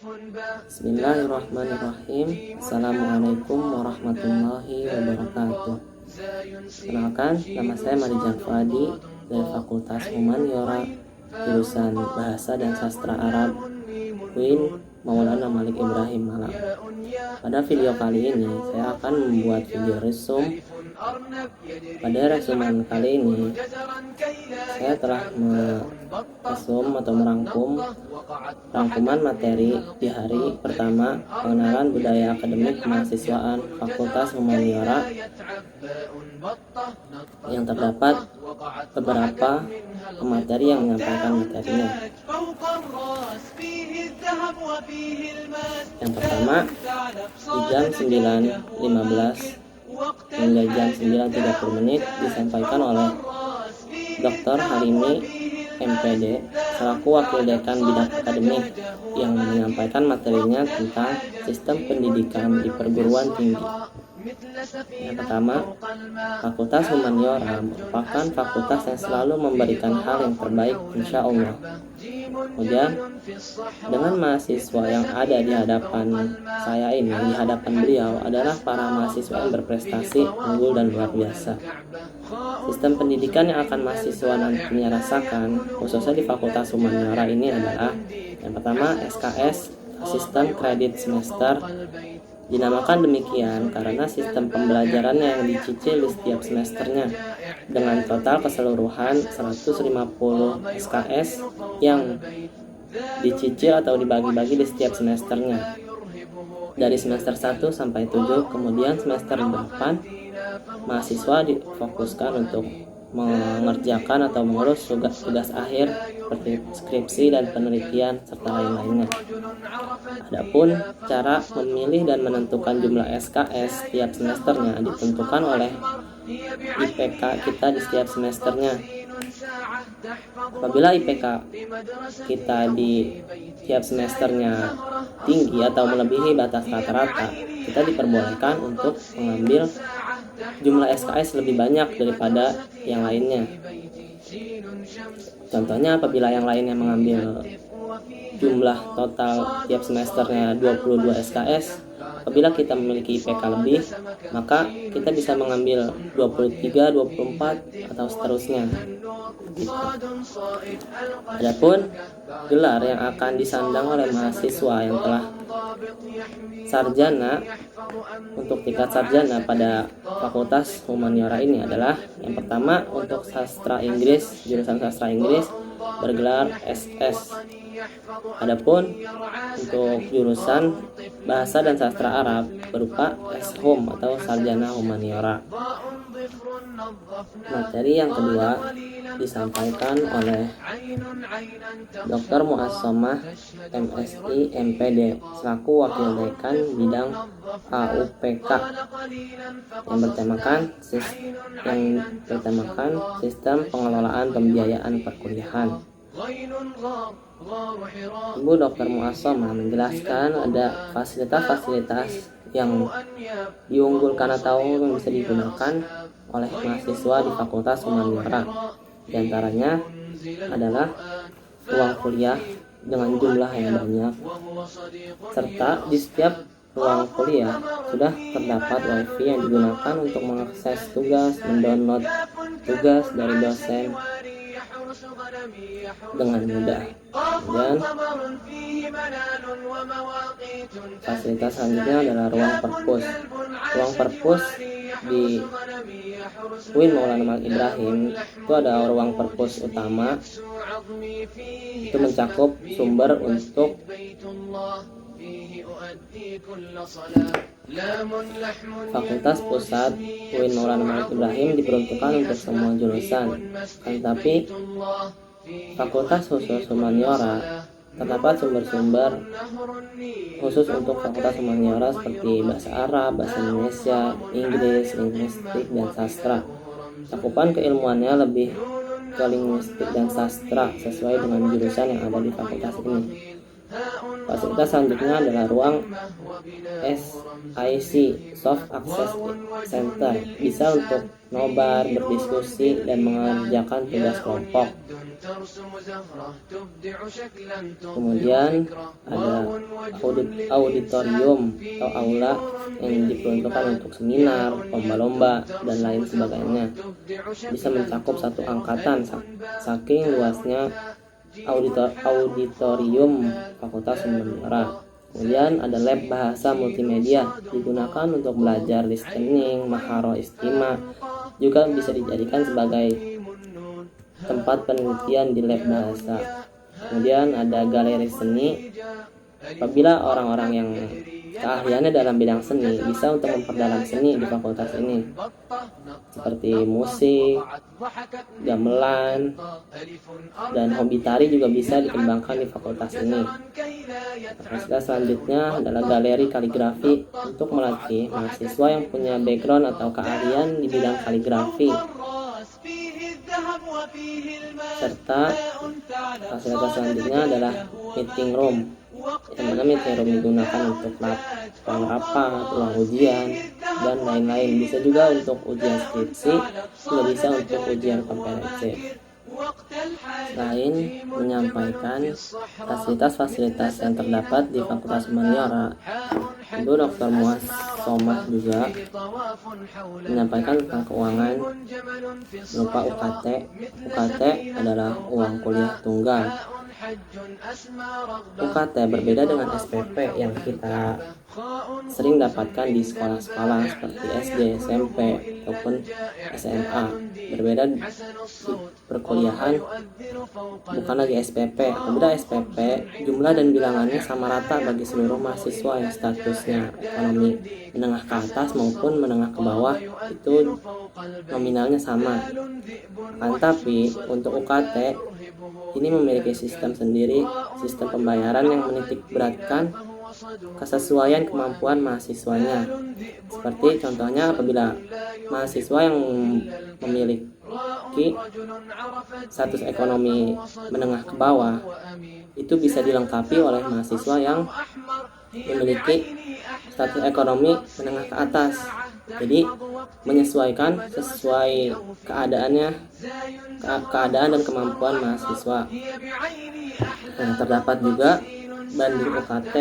Bismillahirrahmanirrahim. Assalamualaikum warahmatullahi wabarakatuh. Kenalkan, nama saya Marijan Fuadi dari Fakultas Humaniora, jurusan Bahasa dan Sastra Arab, UIN Maulana Malik Ibrahim Malang. Pada video kali ini, saya akan membuat video resume. Pada resumen kali ini, saya telah meresum atau rangkuman materi di hari pertama pengenalan budaya akademik kemahasiswaan Fakultas Humaniora, yang terdapat beberapa materi yang menyampaikan materinya. Yang pertama, di jam 9.15 hingga jam 9.30 disampaikan oleh Dr. Halimi MPD selaku Wakil Dekan Bidang Akademik yang menyampaikan materinya tentang sistem pendidikan di perguruan tinggi. Yang pertama, Fakultas Humaniora merupakan fakultas yang selalu memberikan hal yang terbaik, insya Allah. Kemudian, dengan mahasiswa yang ada di hadapan saya ini, di hadapan beliau adalah para mahasiswa yang berprestasi, unggul dan luar biasa. Sistem pendidikan yang akan mahasiswa nantinya rasakan, khususnya di Fakultas Humaniora ini adalah yang pertama, SKS, Sistem Kredit Semester. Dinamakan demikian karena sistem pembelajarannya yang dicicil di setiap semesternya dengan total keseluruhan 150 SKS yang dicicil atau dibagi-bagi di setiap semesternya dari semester 1 sampai 7. Kemudian semester 8 mahasiswa difokuskan untuk mengerjakan atau mengurus tugas akhir seperti skripsi dan penelitian serta lain-lainnya. Adapun cara memilih dan menentukan jumlah SKS setiap semesternya ditentukan oleh IPK kita di setiap semesternya. Apabila IPK kita di setiap semesternya tinggi atau melebihi batas rata-rata, kita diperbolehkan untuk mengambil jumlah SKS lebih banyak daripada yang lainnya. Contohnya, apabila yang lainnya mengambil jumlah total tiap semesternya 22 SKS, apabila kita memiliki IPK lebih, maka kita bisa mengambil 23, 24 atau seterusnya. Adapun gelar yang akan disandang oleh mahasiswa yang telah sarjana, untuk tingkat sarjana pada Fakultas Humaniora ini adalah yang pertama, untuk sastra Inggris, jurusan sastra Inggris bergelar SS. Adapun untuk jurusan Bahasa dan Sastra Arab berupa SHUM atau sarjana humaniora. Materi yang kedua disampaikan oleh Dr. Muassomah MSI MPD selaku Wakil Dekan Bidang AUPK yang bertemakan Sistem Pengelolaan Pembiayaan Perkuliahan. Ibu Dr. Muassomah menjelaskan ada fasilitas-fasilitas yang diunggulkan atau yang bisa digunakan oleh mahasiswa di Fakultas Humaniora. Di antaranya adalah ruang kuliah dengan jumlah yang banyak, serta di setiap ruang kuliah sudah terdapat wifi yang digunakan untuk mengakses tugas, mendownload tugas dari dosen dengan mudah. Dan fasilitas selanjutnya adalah ruang perpus. Ruang perpus di UIN Maulana Malik Ibrahim itu ada ruang perpus utama, itu mencakup sumber untuk Fakultas Pusat UIN Maulana Malik Ibrahim diperuntukkan untuk semua jurusan, tetapi Fakultas Khusus Humaniora terdapat sumber-sumber khusus untuk Fakultas Humaniora seperti bahasa Arab, bahasa Indonesia, Inggris, linguistik, dan sastra. Cakupan keilmuannya lebih ke linguistik dan sastra sesuai dengan jurusan yang ada di fakultas ini. Fasilitas selanjutnya adalah ruang SIC, Soft Access Center, bisa untuk nobar, berdiskusi, dan mengerjakan tugas kelompok. Kemudian ada auditorium atau aula yang diperuntukkan untuk seminar, lomba-lomba, dan lain sebagainya. Bisa mencakup satu angkatan saking luasnya auditorium Fakultas Humaniora. Kemudian ada lab bahasa multimedia, digunakan untuk belajar listening, maharo istima, juga bisa dijadikan sebagai tempat penelitian di lab bahasa. Kemudian ada galeri seni, apabila orang-orang yang keahliannya dalam bidang seni bisa untuk memperdalam seni di fakultas ini, seperti musik, gamelan, dan hobi tari juga bisa dikembangkan di fakultas ini. Fasilitas selanjutnya adalah galeri kaligrafi untuk melatih mahasiswa yang punya background atau keahlian di bidang kaligrafi. Serta fasilitas selanjutnya adalah meeting room, yang mana meeting room digunakan untuk ruang rapat, ruang ujian, dan lain-lain. Bisa juga untuk ujian skripsi, juga bisa untuk ujian komprehensif. Selain menyampaikan fasilitas-fasilitas yang terdapat di Fakultas Humaniora, itu Dr. Muaz Somah juga menyampaikan tentang keuangan berupa UKT. UKT adalah uang kuliah tunggal. UKT berbeda dengan SPP yang kita sering dapatkan di sekolah-sekolah seperti SD, SMP, ataupun SMA. Berbeda di perkuliahan, bukan lagi SPP. Apabila SPP, jumlah dan bilangannya sama rata bagi seluruh mahasiswa yang statusnya ekonomi menengah ke atas maupun menengah ke bawah, itu nominalnya sama. Tapi untuk UKT ini memiliki sistem sendiri, sistem pembayaran yang menitik beratkan kesesuaian kemampuan mahasiswanya. Seperti contohnya apabila mahasiswa yang memiliki status ekonomi menengah ke bawah, itu bisa dilengkapi oleh mahasiswa yang memiliki status ekonomi menengah ke atas. Jadi menyesuaikan sesuai keadaan dan kemampuan mahasiswa. Terdapat juga banding UKT.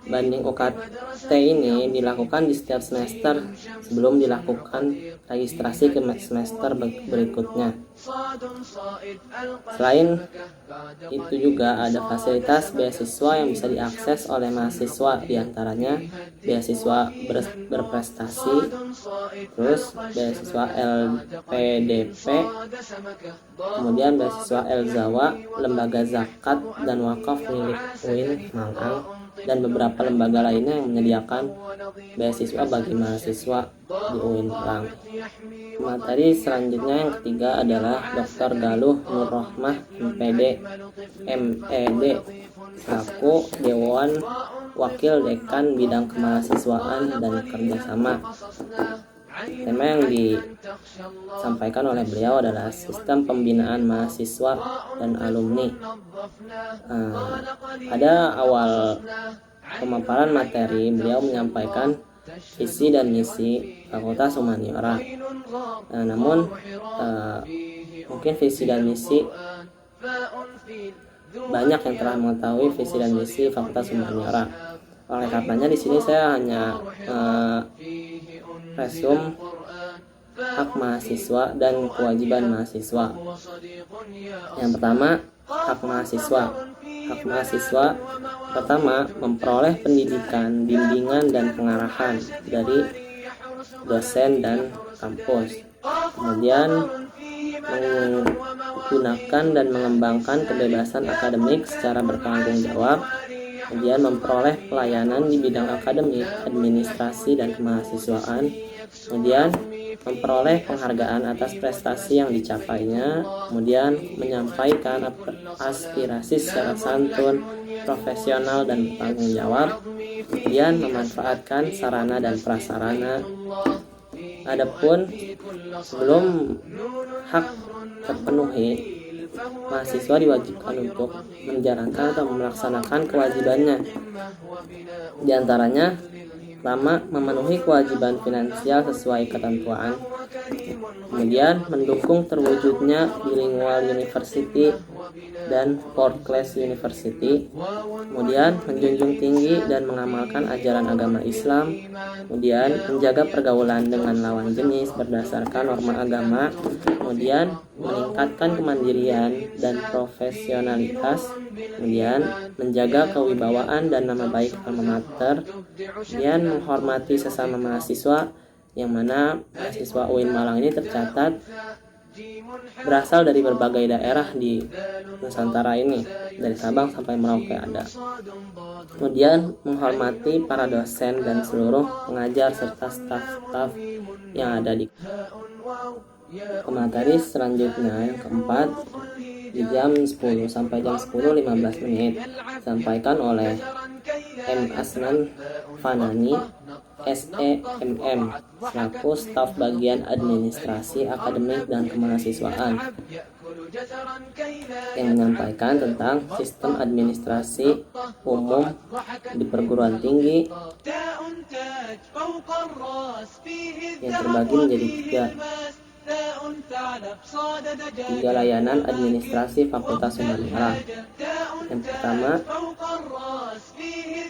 Banding UKT ini dilakukan di setiap semester sebelum dilakukan registrasi ke semester berikutnya. Selain itu juga ada fasilitas beasiswa yang bisa diakses oleh mahasiswa, diantaranya beasiswa berprestasi, terus beasiswa LPDP, kemudian beasiswa Elzawa, lembaga zakat dan wakaf milik UIN Malang, dan beberapa lembaga lainnya yang menyediakan beasiswa bagi mahasiswa di UIN Malang. Materi selanjutnya yang ketiga adalah Dr. Galuh Nur Rohmah MPD MED selaku Dewan Wakil Dekan Bidang Kemahasiswaan dan Kerjasama. Tema yang disampaikan oleh beliau adalah sistem pembinaan mahasiswa dan alumni. Pada awal pemaparan materi, beliau menyampaikan visi dan misi Fakultas Humaniora. Namun mungkin visi dan misi banyak yang telah mengetahui visi dan misi Fakultas Humaniora. Oleh karenanya di sini saya hanya resume hak mahasiswa dan kewajiban mahasiswa. Yang pertama, hak mahasiswa. Hak mahasiswa pertama memperoleh pendidikan, bimbingan dan pengarahan dari dosen dan kampus. Kemudian menggunakan dan mengembangkan kebebasan akademik secara bertanggung jawab. Kemudian memperoleh pelayanan di bidang akademik, administrasi, dan kemahasiswaan. Kemudian memperoleh penghargaan atas prestasi yang dicapainya. Kemudian menyampaikan aspirasi secara santun, profesional, dan bertanggung jawab. Kemudian memanfaatkan sarana dan prasarana. Adapun sebelum hak terpenuhi, mahasiswa diwajibkan untuk menjalankan atau melaksanakan kewajibannya. Di antaranya, pertama, memenuhi kewajiban finansial sesuai ketentuan. Kemudian, mendukung terwujudnya bilingual university dan World Class University. Kemudian menjunjung tinggi dan mengamalkan ajaran agama Islam. Kemudian menjaga pergaulan dengan lawan jenis berdasarkan norma agama. Kemudian meningkatkan kemandirian dan profesionalitas. Kemudian menjaga kewibawaan dan nama baik alma mater. Kemudian menghormati sesama mahasiswa, yang mana mahasiswa UIN Malang ini tercatat berasal dari berbagai daerah di Nusantara ini, dari Sabang sampai Merauke ada. Kemudian menghormati para dosen dan seluruh pengajar serta staf-staf yang ada di materi. Selanjutnya yang keempat, di jam 10 sampai jam 10.15 menit disampaikan oleh M. Asnan Fanani, SEMM, selaku staf bagian administrasi akademik dan kemahasiswaan, yang menyampaikan tentang sistem administrasi umum di perguruan tinggi yang terbagi menjadi tiga layanan administrasi Fakultas Humanora. Yang pertama,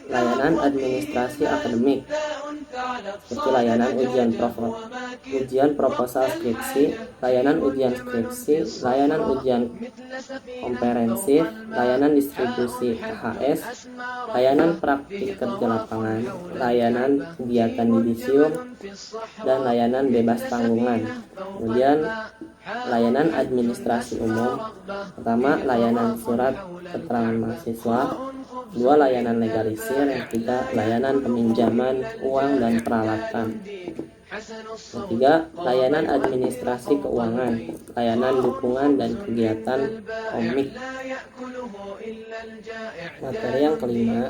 layanan administrasi akademik, seperti layanan ujian proposal skripsi, layanan ujian skripsi, layanan ujian komprehensif, layanan distribusi KHS, layanan praktik kerja lapangan, layanan kegiatan yudisium, dan layanan bebas tanggungan. Kemudian layanan administrasi umum, pertama layanan surat keterangan mahasiswa, dua layanan legalisir, yang ketiga layanan peminjaman uang dan peralatan, ketiga layanan administrasi keuangan, layanan dukungan dan kegiatan komik. Materi yang kelima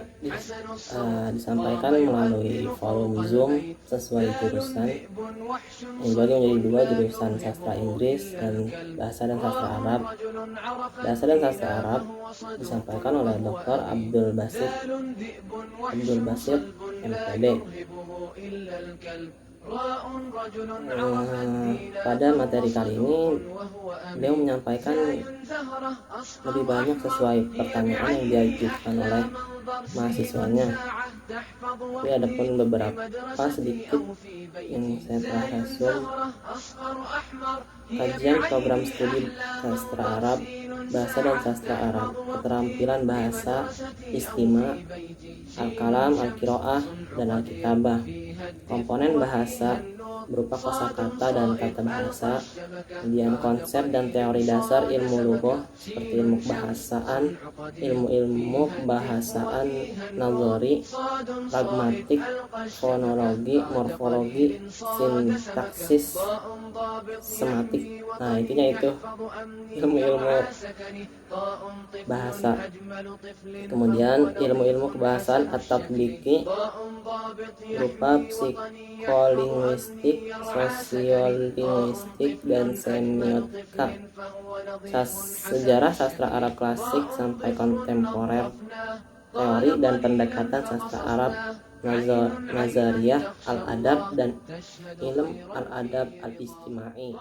disampaikan melalui forum Zoom sesuai jurusan, yang dibagi menjadi dua, jurusan sastra Inggris dan bahasa dan sastra Arab. Bahasa dan sastra Arab disampaikan oleh Dr. Abdul Basit MPD. Pada materi kali ini beliau menyampaikan lebih banyak sesuai pertanyaan yang diajukan oleh mahasiswanya. Tapi ada pun beberapa sedikit yang saya telah resum. Kajian program studi sastra Arab, bahasa dan sastra Arab, keterampilan bahasa, istima, al-kalam, al-qiraah, dan al-kitabah. Komponen bahasa berupa kosakata dan kata bahasa, kemudian konsep dan teori dasar ilmu lughah seperti ilmu kebahasaan, ilmu kebahasaan nazari, pragmatik, fonologi, morfologi, sintaksis, sematik. Nah, intinya itu ilmu-ilmu bahasa. Kemudian ilmu-ilmu kebahasaan at-tatbiki berupa psikolinguistik, sosiolinguistik, dan semiotika, sejarah sastra Arab klasik sampai kontemporer, teori dan pendekatan sastra Arab, nazariyah al-adab, dan ilmu al-adab al-ijtimai.